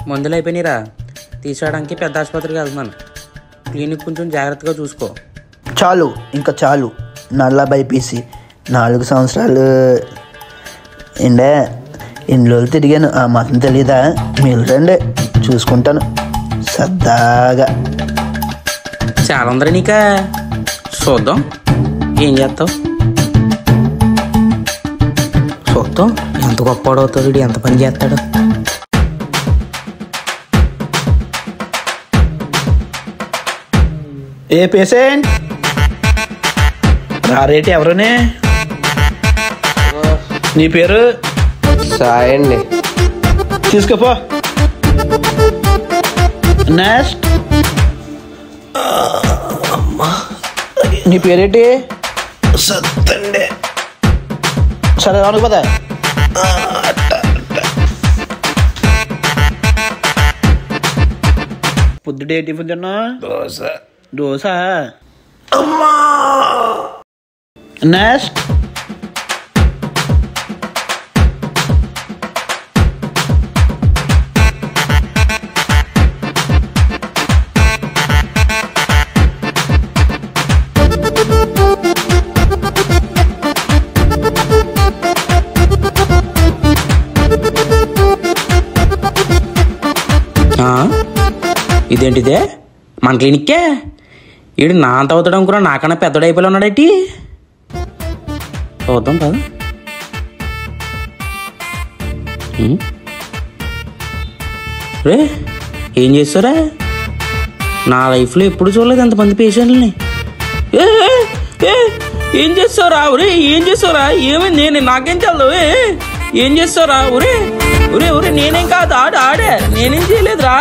మందులు అయిపోయినాయిరా, తీసేయడానికి పెద్ద ఆసుపత్రికి వెళ్తున్నాను. క్లినిక్ కొంచెం జాగ్రత్తగా చూసుకో. చాలు, ఇంకా చాలు. నల్ల బైపీసీ 4 సంవత్సరాలు ఎండే ఎన్ని రోజులు తిరిగాను, ఆ మాత్రం తెలీదా? మీరు రండి, చూసుకుంటాను సరదాగా. చాలా ఉందరా నీక, చూద్దాం ఏం చేస్తావు. చూద్దాం ఎంత గొప్పవాడవుతాడు, వీడు ఎంత పని చేస్తాడు. ఏ పేషెంట్ రారేటి? ఎవరనే? నీ పేరు? సాయి అండి. తీసుకోపో. నెక్స్ట్. నీ పేరేంటి? సత్తండే. సరే అవును పదా. పొద్దుటే టిఫిన్ తిన్నా? దోశ. అమ్మా. నెక్స్ట్. ఇదేంటిదే మన క్లినిక్కే? వీడు నా అంత అవుతాడు అనుకున్నా, నాకన్నా పెద్దడు అయిపోయి ఉన్నాడేంటి? చూద్దాం కదా. రే ఏం చేస్తారా? నా లైఫ్లో ఎప్పుడు చూడలేదు ఎంతమంది పేషెంట్లని. ఏం చేస్తావురా? ఒరే ఏం చేస్తావురా? ఏమైంది? నాకేం తెలదు. ఏం చేస్తావురా? ఒరే ఒరే ఒరే నేనేం కాదు, ఆడే నేనేం చేయలేదురా.